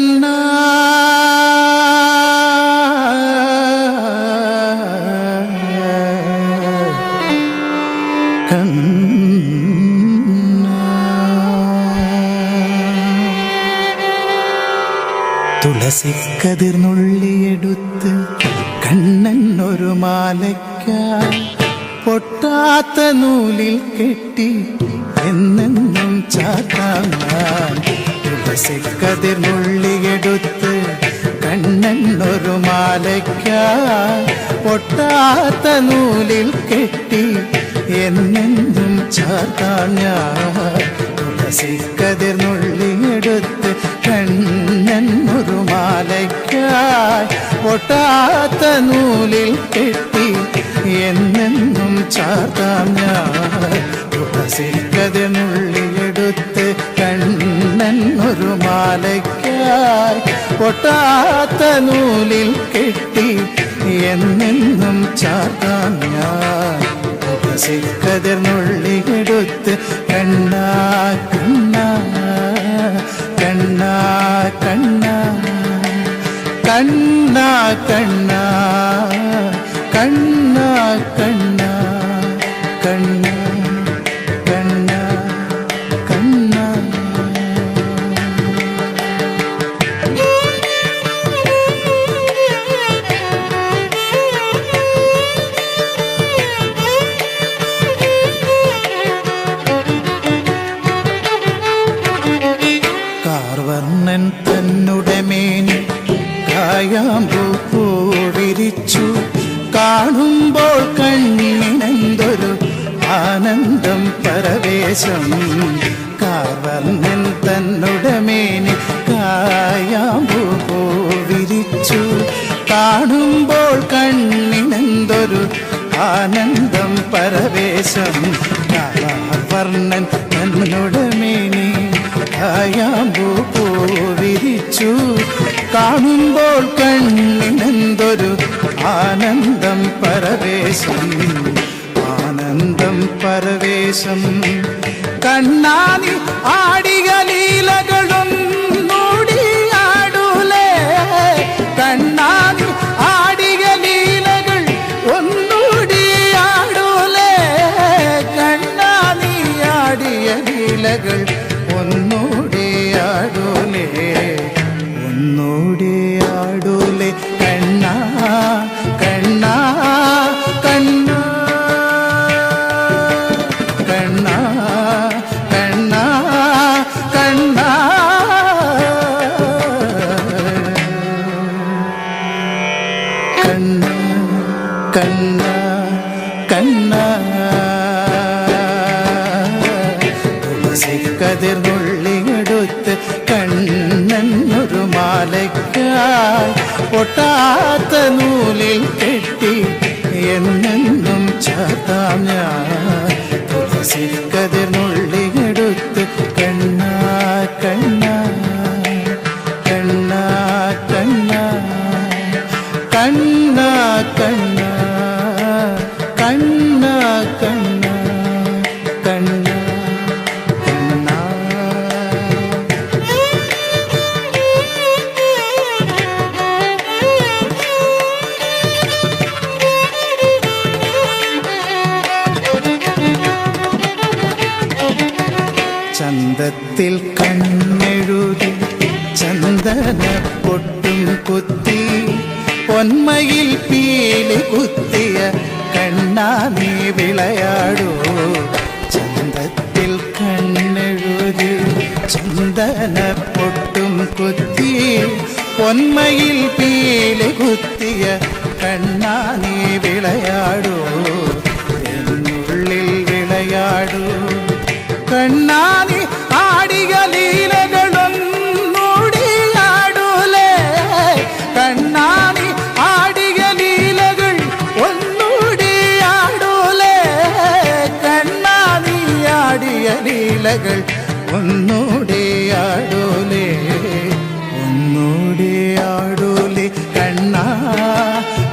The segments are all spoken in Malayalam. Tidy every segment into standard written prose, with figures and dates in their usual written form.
കണ്ണാ തുളസിക്കതിർന്നുള്ളിയെടുത്ത് കണ്ണൻ ഒരു മാലയ്ക്കായി പൊട്ടാത്ത നൂലിൽ കെട്ടി എന്നെന്നും ചാത്താൻ. തുളസിക്കതിർന്നുള്ളിയെടുത്ത് കണ്ണൻ ഒരു മാലയ്ക്കായി പൊട്ടാത്ത നൂലിൽ കെട്ടി എന്നെന്നും ചാത്താൻ. തുളസിക്കതിർന്നുള്ളിയെടുത്ത് കണ്ണൻ ഒരു മാലയ്ക്കായി പൊട്ടാത്ത നൂലിൽ കെട്ടി എന്നെന്നും ചാർത്താം ഞാൻ. തുളസിക്കതിർന്നുള്ളിയെടുത്ത് കണ്ണൻ ഒരു മാലയ്ക്കായി പൊട്ടാത്ത നൂലിൽ കെട്ടി എന്നെന്നും ചാർത്താം ഞാൻ. തുളസിക്കതിർന്നുള്ളിയെടുത്ത് കണ്ണാ കണ്ണാ കണ്ണാ കണ്ണാ കണ്ണാ കണ്ണാ കണ്ണാ കണ്ണാ കണ്ണാ കണ്ണാ കണ്ണാ. കാർവർണ്ണൻ തന്നുടെ മേനി കായാമ്പൂ വിരിച്ചു കാണുമ്പോൾ കണ്ണിനെന്തൊരു ആനന്ദം പരവേശം. കാർവർണ്ണൻ തന്നുടെ മേനി കായാമ്പൂ വിരിച്ചു കാണുമ്പോൾ കണ്ണിനെന്തൊരു ആനന്ദം പരവേശം. കാർവർണ്ണൻ തന്നുടെ മേനി കായാമ്പൂ വിരിച്ചു കാണുമ്പോൾ കണ്ണിനെന്തൊരു ആനന്ദം പരവേശം. ആനന്ദം പരവേശം. കണ്ണാനി ആടിയ ലീലകളൊന്നൂടി ആടൂലേ. കണ്ണാനി ആടിയ ലീലകൾ ഒന്നൂടി ആടൂലേ. കണ്ണാനി ആടിയ ലീലകൾ ഒന്നൂടി ആടൂലേ. ഒന്നൂടി ആടൂലേ. കണ്ണാ കണ്ണാ കണ്ണാ കണ്ണാ കണ്ണാ കണ്ണാ. കണ്ണാ കണ്ണാ കണ്ണാ. തുളസിക്കതിർന്നുള്ളിയെടുത്ത് കണ്ണൻ ഒരു മാലയ്ക്കായി പൊട്ടാത്ത നൂലിൽ കെട്ടി എന്നെന്നും ചാത്താം ഞാൻ. തുളസിക്കതിർന്നുള്ളിയെടുത്ത് കണ്ണാ കണ്ണാ കണ്ണാ കണ്ണാ കണ്ണാ കണ്ണാ കണ്ണാ കണ്ണാ കണ്ണാ. ചന്തത്തിൽ കണ്ണെഴുതി ചന്ദന പൊട്ടും കുത്തി പൊന്മയിൽ പീലി കുത്തിയ കണ്ണാ നീ വിളയാടൂ. ചന്തത്തിൽ കണ്ണെഴുതി ചന്ദന പൊട്ടും കുത്തി പൊന്മയിൽ പീലി കുത്തിയ കണ്ണാ നീ വിളയാടൂ. എന്നുള്ളിൽ വിളയാടൂ. കണ്ണാനി ആടിയ ലീലകളൊന്നൂടി ആടൂലേ. കണ്ണാനി ആടിയ ലീലകൾ ഒന്നൂടി ആടൂലേ. കണ്ണാനി ആടിയ ലീലകൾ ഒന്നൂടി ആടൂലേ. ഒന്നൂടി ആടൂലേ. കണ്ണാ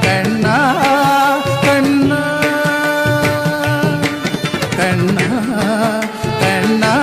കണ്ണാ കണ്ണാ കണ്ണാ കണ്ണാ